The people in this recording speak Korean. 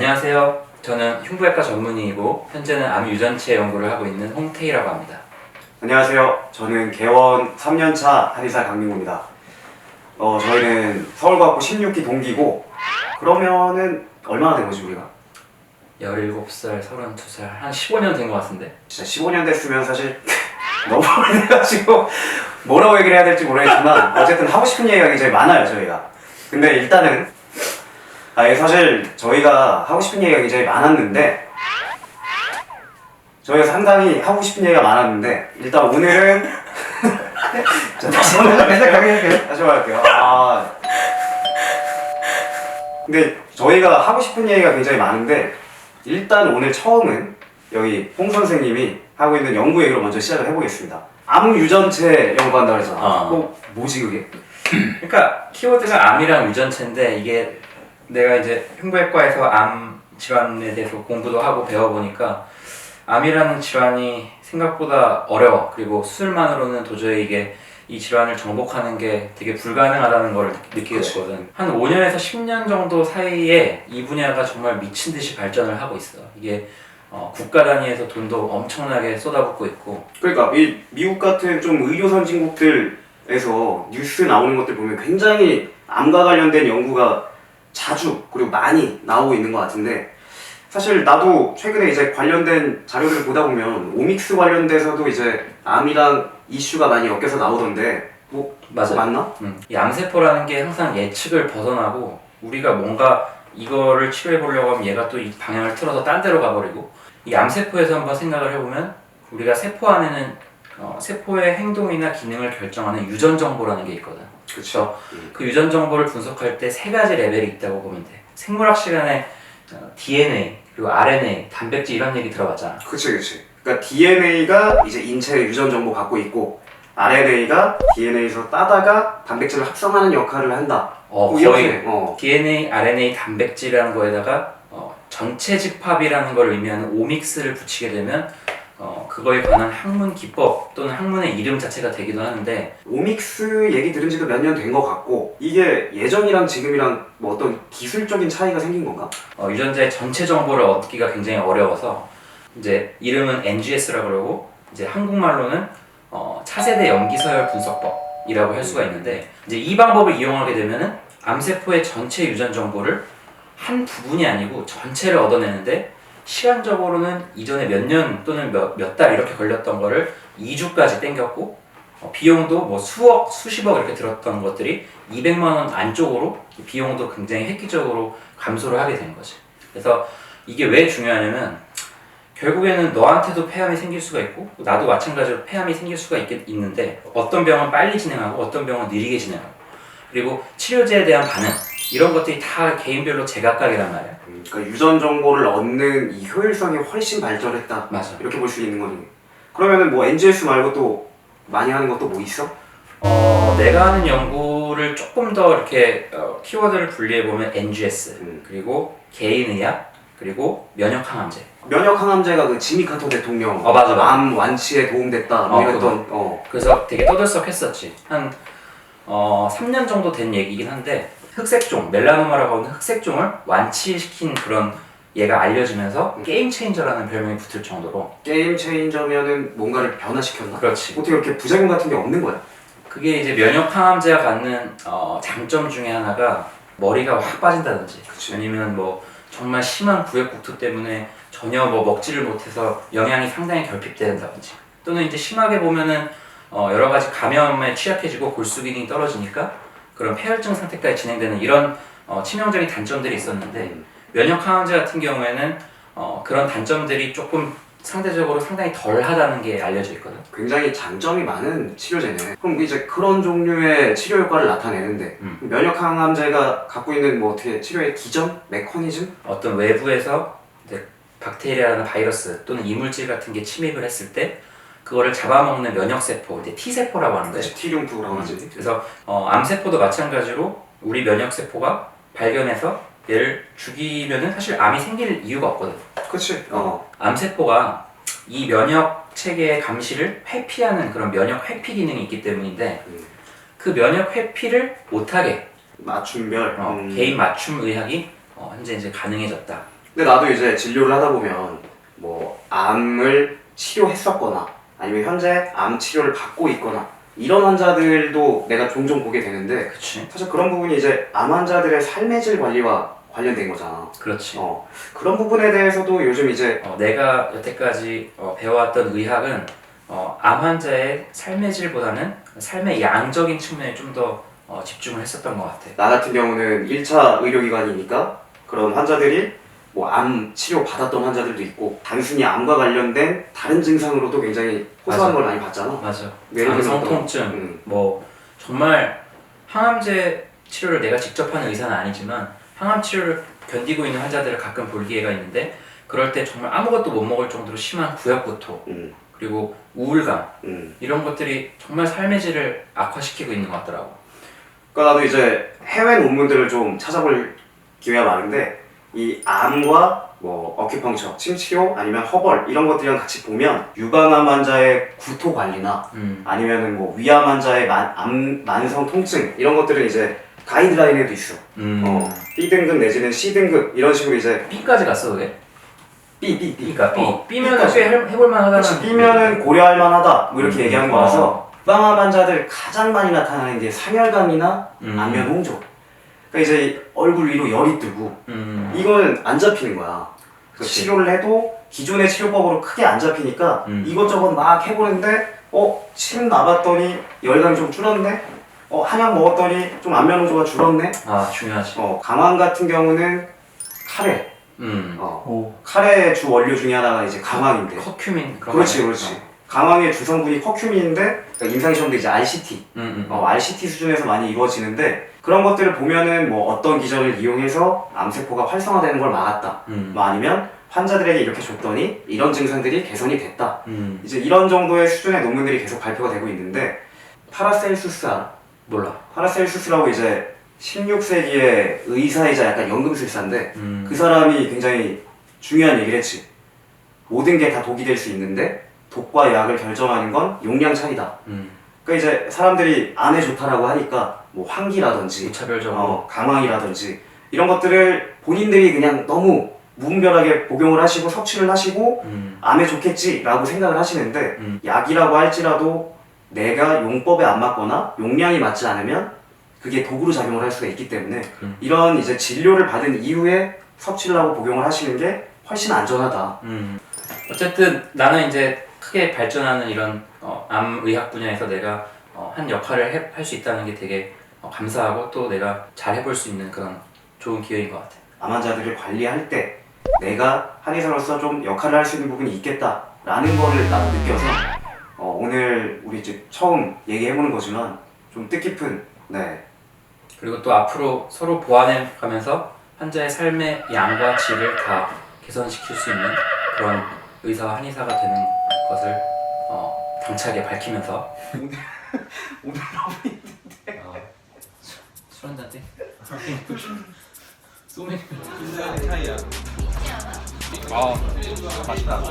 안녕하세요. 저는 흉부외과 전문의이고 현재는 암 유전체 연구를 하고 있는 홍태희라고 합니다. 안녕하세요. 저는 개원 3년차 한의사 강민구입니다. 저희는 서울과학부 16기 동기고, 그러면은 얼마나 된 거지 우리가? 17살, 32살, 한 15년 된 것 같은데? 진짜 15년 됐으면 사실 너무 오래돼가지고 뭐라고 얘기를 해야 될지 모르겠지만 어쨌든 하고 싶은 얘기가 굉장히 많아요 저희가. 근데 일단은 사실 저희가 하고 싶은 얘기가 굉장히 많았는데, 저희가 상당히 하고 싶은 얘기가 많았는데 일단 오늘은 다시 말할게요. 근데 저희가 하고 싶은 얘기가 굉장히 많은데 일단 오늘 처음은 여기 홍 선생님이 하고 있는 연구 얘기로 먼저 시작을 해보겠습니다. 암 유전체 연구한다고 그랬잖아. 뭐지 그게? 그러니까 키워드가 암이랑 유전체인데, 이게 내가 이제 흉부외과에서 암 질환에 대해서 공부도 하고 배워보니까 암이라는 질환이 생각보다 어려워. 그리고 수술만으로는 도저히 이게 이 질환을 정복하는 게 되게 불가능하다는 걸 느끼게 됐거든. 한 5년에서 10년 정도 사이에 이 분야가 정말 미친 듯이 발전을 하고 있어. 이게 국가 단위에서 돈도 엄청나게 쏟아붓고 있고. 그러니까 미국 같은 좀 의료 선진국들에서 뉴스 나오는 것들 보면 굉장히 암과 관련된 연구가 자주 그리고 많이 나오고 있는 것 같은데, 사실 나도 최근에 이제 관련된 자료들을 보다 보면 오믹스 관련돼서도 이제 암이랑 이슈가 많이 엮여서 나오던데, 맞아. 맞나? 이 암세포라는 게 항상 예측을 벗어나고, 우리가 뭔가 이거를 치료해 보려고 하면 얘가 또 이 방향을 틀어서 딴 데로 가버리고, 이 암세포에서 한번 생각을 해보면 우리가 세포 안에는 세포의 행동이나 기능을 결정하는 유전 정보라는 게 있거든. 그렇죠. 그 유전 정보를 분석할 때 세 가지 레벨이 있다고 보면 돼. 생물학 시간에 DNA, 그리고 RNA, 단백질 이런 얘기 들어봤잖아. 그치. 그러니까 DNA가 이제 인체의 유전 정보 갖고 있고, RNA가 DNA에서 따다가 단백질을 합성하는 역할을 한다. 거의 DNA, RNA, 단백질이라는 거에다가 전체 집합이라는 걸 의미하는 오믹스를 붙이게 되면 그거에 관한 학문 기법 또는 학문의 이름 자체가 되기도 하는데, 오믹스 얘기 들은 지도 몇 년 된 것 같고, 이게 예전이랑 지금이랑 뭐 어떤 기술적인 차이가 생긴 건가? 유전자의 전체 정보를 얻기가 굉장히 어려워서 이제 이름은 NGS라고 그러고, 이제 한국말로는 차세대 염기서열 분석법이라고 할 수가 있는데, 이제 이 방법을 이용하게 되면은 암세포의 전체 유전 정보를 한 부분이 아니고 전체를 얻어내는데, 시간적으로는 이전에 몇 년 또는 몇 달 이렇게 걸렸던 거를 2주까지 땡겼고, 비용도 뭐 수억, 수십억 이렇게 들었던 것들이 200만 원 안쪽으로 비용도 굉장히 획기적으로 감소를 하게 된 거지. 그래서 이게 왜 중요하냐면, 결국에는 너한테도 폐암이 생길 수가 있고 나도 마찬가지로 폐암이 생길 수가 있는데, 어떤 병은 빨리 진행하고 어떤 병은 느리게 진행하고, 그리고 치료제에 대한 반응, 이런 것들이 다 개인별로 제각각이란 말이야. 그러니까 유전 정보를 얻는 이 효율성이 훨씬 발전했다. 맞아. 이렇게 볼 수 있는 거니. 그러면은 뭐 NGS 말고 또 많이 하는 것도 뭐 있어? 내가 하는 연구를 조금 더 이렇게 키워드를 분리해보면 NGS, 그리고 개인의학, 그리고 면역항암제. 면역항암제가 그 지미 카터 대통령 맞아. 암 완치에 도움됐다 이랬던. 그래서 되게 떠들썩했었지. 한 3년 정도 된 얘기긴 한데, 흑색종, 멜라노마라고 하는 흑색종을 완치시킨 그런 얘가 알려지면서 게임 체인저라는 별명이 붙을 정도로. 게임 체인저면은 뭔가를 변화시켰나? 그렇지. 어떻게 이렇게 부작용 같은 게 없는 거야? 그게 이제 면역항암제가 갖는 장점 중에 하나가 머리가 확 빠진다든지, 그치. 아니면 뭐 정말 심한 부액국토 때문에 전혀 뭐 먹지를 못해서 영양이 상당히 결핍된다든지, 또는 이제 심하게 보면은 여러 가지 감염에 취약해지고 골수 기능이 떨어지니까 그런 폐혈증 상태까지 진행되는 이런 치명적인 단점들이 있었는데, 면역항암제 같은 경우에는 그런 단점들이 조금 상대적으로 상당히 덜하다는 게 알려져 있거든. 굉장히 장점이 많은 치료제네. 그럼 이제 그런 종류의 치료 효과를 나타내는데, 면역항암제가 갖고 있는 뭐 어떻게 치료의 기전? 메커니즘? 어떤 외부에서 이제 박테리아나 바이러스 또는 이물질 같은 게 침입을 했을 때 그거를 잡아먹는 면역세포, 이제 T세포라고 하는 거지. T룡프라고 하지. 그래서 암세포도 마찬가지로 우리 면역세포가 발견해서 얘를 죽이면은 사실 암이 생길 이유가 없거든. 그치. 암세포가 이 면역 체계의 감시를 회피하는 그런 면역 회피 기능이 있기 때문인데, 그 면역 회피를 못하게 맞춤별 개인 맞춤 의학이 현재 이제 가능해졌다. 근데 나도 이제 진료를 하다 보면 뭐 암을 치료했었거나 아니면 현재 암 치료를 받고 있거나 이런 환자들도 내가 종종 보게 되는데 그치. 사실 그런 부분이 이제 암 환자들의 삶의 질 관리와 관련된 거잖아. 그렇지. 그런 부분에 대해서도 요즘 이제 내가 여태까지 배워왔던 의학은 암 환자의 삶의 질보다는 삶의 양적인 측면에 좀 더 집중을 했었던 것 같아. 나 같은 경우는 1차 의료기관이니까 그런 환자들이 뭐 암 치료 받았던 환자들도 있고 단순히 암과 관련된 다른 증상으로도 굉장히 호소하는 맞아. 걸 많이 봤잖아. 맞아. 예를 들어서 장성 통증, 뭐 정말 항암제 치료를 내가 직접 하는 의사는 아니지만 항암 치료를 견디고 있는 환자들을 가끔 볼 기회가 있는데 그럴 때 정말 아무것도 못 먹을 정도로 심한 구역구토 그리고 우울감 이런 것들이 정말 삶의 질을 악화시키고 있는 것 같더라고. 그러니까 나도 이제 해외 논문들을 좀 찾아볼 기회가 많은데 이 암과 뭐 어큐펑처, 침치료 아니면 허벌 이런 것들이랑 같이 보면 유방암 환자의 구토 관리나 아니면은 뭐 위암 환자의 만성 통증 이런 것들은 이제 가이드라인에도 있어. B등급 내지는 C등급 이런 식으로 이제 B까지 갔어 그게? B. 그러니까 B면은 B까지. 꽤 해볼 만하다는. 그렇지, B면은 고려할 만하다 뭐 이렇게 얘기하는 어. 거라서 유방암 환자들 가장 많이 나타나는 게 상열감이나 안면 홍조. 그러니까 이제 얼굴 위로 열이 뜨고 이거는 안 잡히는 거야. 그래서 그치. 치료를 해도 기존의 치료법으로 크게 안 잡히니까 이것저것 막 해보는데 침 나봤더니 열감이 좀 줄었네? 한약 먹었더니 좀 안면 홍조가 줄었네? 아 중요하지. 강황 같은 경우는 카레. 카레의 주 원료 중에 하나가 이제 강황인데. 커큐민 그런 그렇지, 거 그렇지. 강황의 주성분이 커큐민인데 그러니까 임상시험도 이제 RCT, RCT 수준에서 많이 이루어지는데 그런 것들을 보면은 뭐 어떤 기전을 이용해서 암세포가 활성화되는 걸 막았다. 뭐 아니면 환자들에게 이렇게 줬더니 이런 증상들이 개선이 됐다. 이제 이런 정도의 수준의 논문들이 계속 발표가 되고 있는데 파라셀수스 알아? 몰라. 파라셀수스라고 이제 16세기의 의사이자 약간 연금술사인데 그 사람이 굉장히 중요한 얘기를 했지. 모든 게 다 독이 될 수 있는데 독과 약을 결정하는 건 용량 차이다. 그러니까 이제 사람들이 안에 좋다라고 하니까 뭐 환기라든지 무차별적으로 강황이라든지 이런 것들을 본인들이 그냥 너무 무분별하게 복용을 하시고 섭취를 하시고 암에 좋겠지라고 생각을 하시는데 약이라고 할지라도 내가 용법에 안 맞거나 용량이 맞지 않으면 그게 독으로 작용을 할 수가 있기 때문에 이런 이제 진료를 받은 이후에 섭취를 하고 복용을 하시는 게 훨씬 안전하다. 어쨌든 나는 이제 크게 발전하는 이런 암의학 분야에서 내가 한 역할을 할 수 있다는 게 되게 감사하고 또 내가 잘 해볼 수 있는 그런 좋은 기회인 것 같아. 암 환자들을 관리할 때 내가 한의사로서 좀 역할을 할 수 있는 부분이 있겠다라는 거를 나도 느껴서 오늘 우리 이제 처음 얘기해보는 거지만 좀 뜻깊은 그리고 또 앞으로 서로 보완해 가면서 환자의 삶의 양과 질을 다 개선시킬 수 있는 그런 의사와 한의사가 되는 것을 당차게 밝히면서 오늘 너무 힘든데 술 한잔 때? 소맥 차이야. 맛있다.